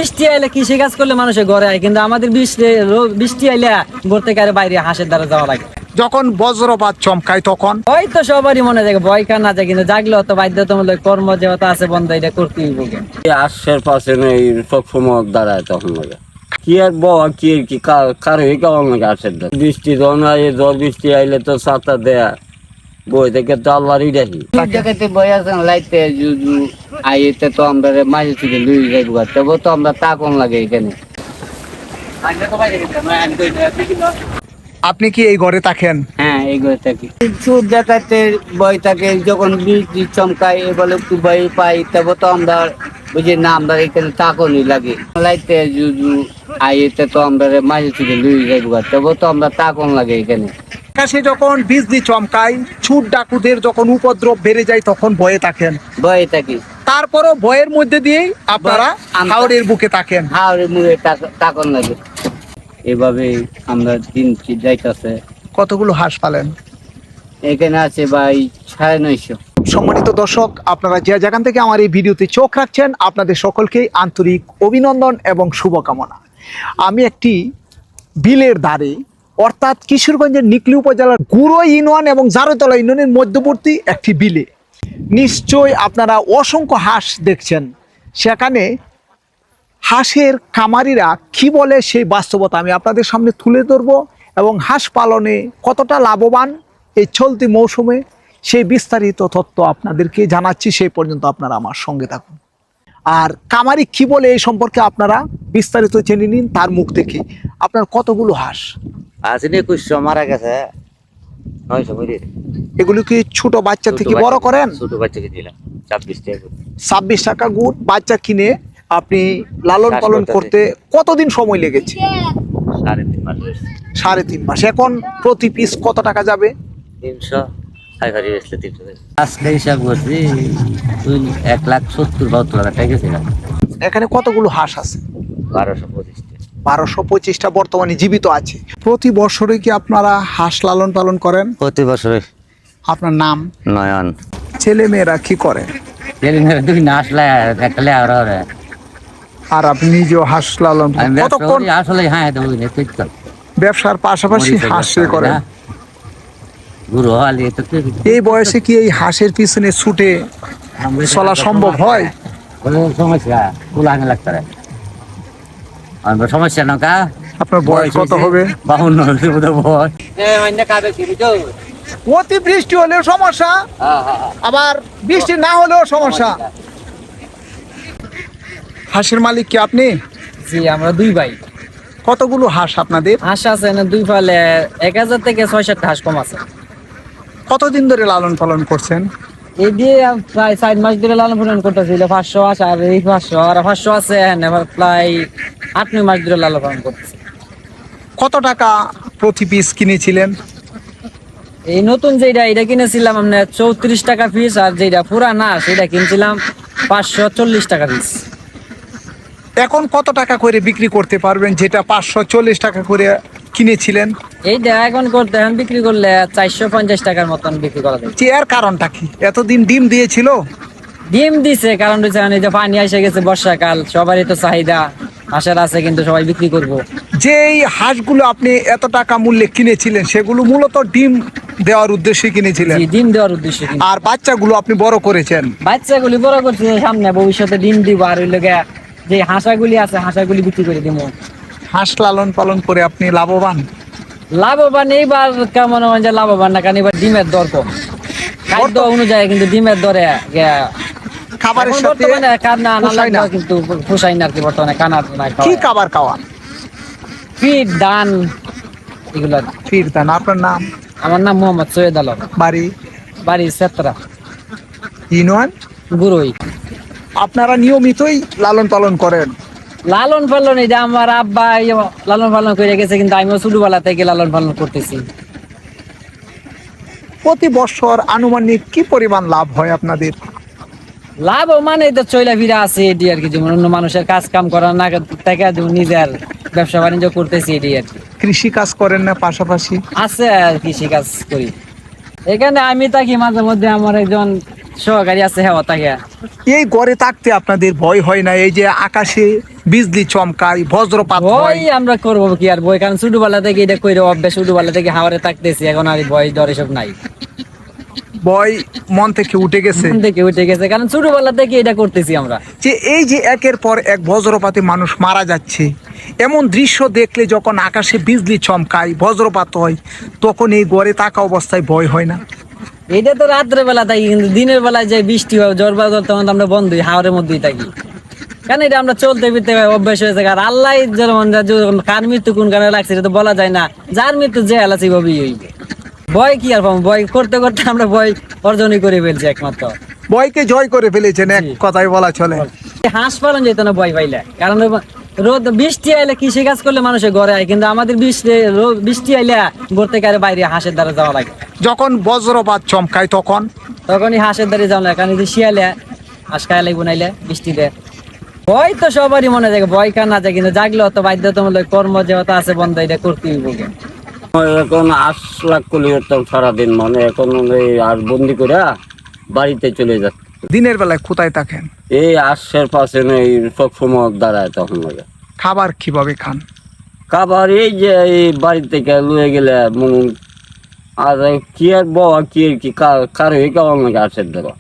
বৃষ্টি আইলে কৃষি কাজ করলে মানুষের ঘরে আয়, কিন্তু আমাদের বৃষ্টি আইলে ঘর থেকে আর বাইরে হাঁসের দ্বারা যাওয়া লাগে। যখন বজ্রপাত চমকায় তখন ওই তো সবারই মনে থাকে ভয় কার না যায়, কিন্তু জাগলেও তো বাধ্যতামূলক কর্ম যেহেতু আছে বন্ধ, এটা করতেই হবে। আশেপাশে নেই সব সময় দাঁড়ায় তখন লাগে কি আর কি কারো কেমন লাগে আশের দ্বারা বৃষ্টি যখন ঝড় বৃষ্টি আইলে তো ছাতা দেয়া বই থেকে তো আল্লাহরই দেখি জায়গাতে বই আছেন লাইতে জুজু আইতে তো আমরা মাঝে থেকে লুই যাইব, তবে তো আমরা তা কম লাগে এখানে। আপনি কি এই ঘরে থাকেন? হ্যাঁ এই ঘরে থাকি। সুর দেখাতে বই থাকে, যখন বৃষ্টি চমকায় বলে একটু বই পাই, তবে তো আমরা বুঝি না আমরা এখানে তাকনই লাগে লাইতে জুজু আইতে তো আমরা মাঝে থেকে লুই যাইব, তবে তো আমরা তাকন লাগে এখানে। আকাশে যখন বিজলি চমকায়, ছুট ডাকুদের যখন উপদ্রব বেড়ে যায় তখন ভয়ে থাকেন। ভয়ে থাকি, তারপরও ভয়ের মধ্যে দিয়েই আপনারা হাওড়ের বুকে থাকেন। হাওড়ের মুখে তাকন লাগে। এভাবে আমরা দিন যাইতেছে। কতগুলো হাঁস পালেন? এখানে আছে ভাই 950। সম্মানিত দর্শক, আপনারা যে যেখান থেকে আমার এই ভিডিওতে চোখ রাখছেন, আপনাদের সকলকেই আন্তরিক অভিনন্দন এবং শুভকামনা। আমি একটি বিলের ধারে, অর্থাৎ কিশোরগঞ্জের নিকলি উপজেলার গুঁড়ো ইউনিয়ন এবং জারতলা ইউনিয়নের মধ্যবর্তী একটি বিলে। নিশ্চয়ই আপনারা অসংখ্য হাঁস দেখছেন। সেখানে হাঁসের খামারিরা কি বলে সেই বাস্তবতা আমি আপনাদের সামনে তুলে ধরব, এবং হাঁস পালনে কতটা লাভবান এই চলতি মৌসুমে সেই বিস্তারিত তথ্য আপনাদেরকে জানাচ্ছি। সেই পর্যন্ত আপনারা আমার সঙ্গে থাকুন। আর খামারি কি বলে এই সম্পর্কে আপনারা বিস্তারিত জেনে নিন তার মুখ থেকে। আপনার কতগুলো হাঁস? আছে 2100 মারা গেছে 900 করে। এগুলো কি ছোট বাচ্চা থেকে বড় করেন? ছোট বাচ্চাকে দিলাম 26 টাকা। 26 টাকা গুড় বাচ্চা কিনে আপনি লালন পালন করতে কতদিন সময় লেগেছে? 3.5 মাস। 3.5 মাস। এখন প্রতি পিস কত টাকা যাবে? 300 ফাইভারি বেচলে 300 টাকা। আজকে হিসাব করছি 1,70,72 টাকা গেছিলাম। এখানে কতগুলো হাঁস আছে? 1225 টাকা। 1225টা বর্তমানে জীবিত আছে। প্রতি বছরে কি আপনারা হাঁস লালন পালন করেন? প্রতি বছরে। আপনার নাম? নয়ন। ছেলে মেয়েরা কি করে? তুই না আসলে দেখলে আর আপনি নিজেও হাঁস লালন কতক্ষণ? আসলে হ্যাঁ ব্যবসার পাশাপাশি হাঁস করে এই বয়সে কি এই হাঁসের পিছনে ছুটে চলা সম্ভব হয়? সমস্যা সমস্যা নৌকা। আপনার বয়স কত হবে? 52। অতি বৃষ্টি হলেও সমস্যা, আবার বৃষ্টি না হলেও সমস্যা। হাঁসের মালিক কি আপনি? জি, আমরা দুই ভাই। কতগুলো হাঁস আপনাদের? হাঁস আছে না দুই ফালে 1000 থেকে 6-7টা হাঁস কম আছে। কতদিন ধরে লালন পালন করছেন? এই দিয়ে প্রায় 4 মাস ধরে লালন পালন করতেছিল। 500 হাঁস আর এই 500 আছে, প্রায় 8-9 মাস ধরে লালন পালন করতেছি। কত টাকা প্রতি পিস কিনেছিলেন? এই নতুন এটা কিনেছিলাম আমরা 34 টাকা পিস, আর যেটা পুরানা সেটা কিনছিলাম 540 টাকা পিস। এখন কত টাকা করে বিক্রি করতে পারবেন যেটা 540 টাকা করে কিনেছিলেন? এইটা এখন বিক্রি করলে 450 টাকার মতন বিক্রি করা যায়। এর কারণটা কি? এতদিন ডিম দিয়েছিল? ডিম দিছে, কারণ এই যে পানি এসে গেছে, বর্ষাকাল, সবারই তো চাহিদা হাঁসের আছে, কিন্তু সবাই বিক্রি করবো। যেই হাঁসগুলো আপনি এত টাকা মূল্যে কিনেছিলেন সেগুলো মূলত ডিম দেওয়ার উদ্দেশ্যে কিনেছিলেন? ডিম দেওয়ার উদ্দেশ্যে। আর বাচ্চাগুলো আপনি বড় করেছেন? বাচ্চাগুলি বড় করছে, সামনে ভবিষ্যতে ডিম দিব, আর ওই লোকে যে হাঁসাগুলি আছে হাঁসাগুলি বিক্রি করে দিব। হাঁস লালন পালন করে আপনি লাভবান? লাভবান এইবার কেমন হয় যে লাভবান না, কারণ এবার ডিমের দর কম খাদ্য অনুযায়ী, কিন্তু ডিমের দরে খাবারের সাথে কিন্তু পোষাই না আর কি। বর্তমানে কানার কি খাবার খাওয়া? ফিড, ধান, এগুলো। ফিড, ধান। আপনার নাম? আমার নাম মোহাম্মদ সৈয়দ আলম। বাড়ি সেত্রা, ইউনিয়ন গুরুই। আপনারা নিয়মিতই লালন পালন করেন? লালন পালন এটা আমার আব্বা লালন পালন করে গেছে, কিন্তু আমিও ছোটবেলা থেকে লালন পালন করতেছি। প্রতি বছর আনুমানিক কি পরিমাণ লাভ হয় আপনাদের? লাভ মানে তো চইলা ফিরা আছে এটি আর কি, যেমন অন্য মানুষের কাজ কাম করার না টাকা নিজের ব্যবসা বাণিজ্য করতেছি এটি আর কি। কৃষি কাজ করেন না পাশাপাশি? আছে, কৃষি কাজ করি। এখানে আমি থাকি, মাঝে মধ্যে আমার একজন সহকারী আছে, হ্যাঁ থাকে। এই ঘরে থাকতে আপনাদের ভয় হয় না? এই যে আকাশে বিজলি চমকায়, বজ্রপাত ভয় হয়। আমরা করবো কি আর ভয়, কারণ ছোটবেলা থেকে এটা কইরে অভ্যাস, ছোটবেলা থেকে হাওয়ারে থাকতেছি, এখন আর ভয় ডর এসব নাই, ভয় মন থেকে উঠে গেছে। মন থেকে উঠে গেছে, কারণ ছোটবেলা থেকে এটা করতেছি আমরা। যে এই যে একের পর এক বজ্রপাতে মানুষ মারা যাচ্ছে, এমন দৃশ্য দেখলে যখন আকাশে বিজলি চমকায়, বজ্রপাত হয়, তখন এই ঘরে থাকা অবস্থায় ভয় হয় না? এটা তো রাত্রে বেলা থাকি, কিন্তু দিনের বেলায় যে বৃষ্টি হয়, ঝড় বাদল, তখন তো আমরা বন্ধই হাওরের মধ্যেই থাকি, কারণ এটা আমরা চলতে ফিরতে অভ্যাস হয়েছে। আর আল্লাহ যেমন কার মৃত্যু কোন কারণে লাগছে এটা তো বলা যায় না, যার মৃত্যু যে আলাসি ভাবেই হইবে। ভয় কি আর পাবো, ভয় করতে করতে আমরা ভয় অর্জনই করে ফেলছি একমাত্র। ভয়কে জয় করে ফেলেছেন, এক জি। কথায় বলা চলে। হাঁস পালন যেত না ভয় পাইলে, কারণ রোদ বৃষ্টি আইলে কৃষি কাজ করলে মানুষের ঘরে আয়, কিন্তু আমাদের বৃষ্টি আইলে ঘর থেকে আর বাইরে হাঁসের দ্বারা যাওয়া লাগে। যখন বজ্রপাত চমকায় তখনই হাঁসের দ্বারা যাওয়া লাগে, কারণ এই যে শিয়ালে হাঁস খাইলে বুনাইলে বৃষ্টিতে ভয় তো সবারই মনে যায়, ভয় কার না যায়, কিন্তু জাগলে অত বাধ্যতামূলক কর্ম যেহেতু আছে বন্ধ, এটা করতেই হবে। এখন 8 লাখ কলি হতাম সারাদিন, মানে এখন ওই আর বন্দি করে বাড়িতে চলে যাচ্ছে। দিনের বেলায় কোথায় থাকেন? এই আশের পাশে এই সব সময় দাঁড়ায় তখন লাগে। খাবার কিভাবে খান? খাবার এই যে এই বাড়ি থেকে লুয়ে গেলে মন, আর কি আর বাবা কি আর কি কারো কেমন লাগে আশের দ্বারা।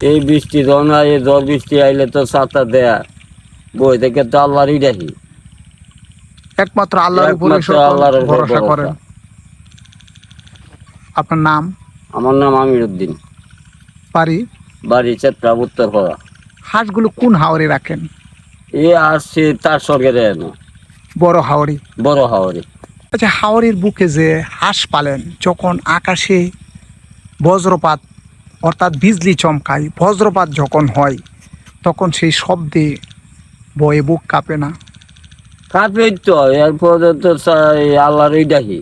এই বৃষ্টি যখন হয়, এই ঝড় বৃষ্টি আইলে তো ছাতা দেয়া, বই থেকে তো আল্লাহরই দেখি, একমাত্র আল্লাহর উপরে একমাত্র আল্লাহর উপর ভরসা ভরসা। করেন। আপনার নাম? আমার নাম আমির উদ্দিন, বাড়ি? বাড়ি চেত্রা উত্তরপাড়া। হাঁসগুলো কোন হাওরে রাখেন? এ আসছে তার সরকারে না, বড় হাওরে? বড় হাওড়ি। আচ্ছা, হাওরের বুকে যে হাঁস পালেন, যখন আকাশে বজ্রপাত অর্থাৎ বিজলি চমকায়, বজ্রপাত যখন হয়, তখন সেই শব্দে ভয়ে বুক কাঁপে না? কাঁপে তো, এরপরে তো আল্লাহরই ডাকি।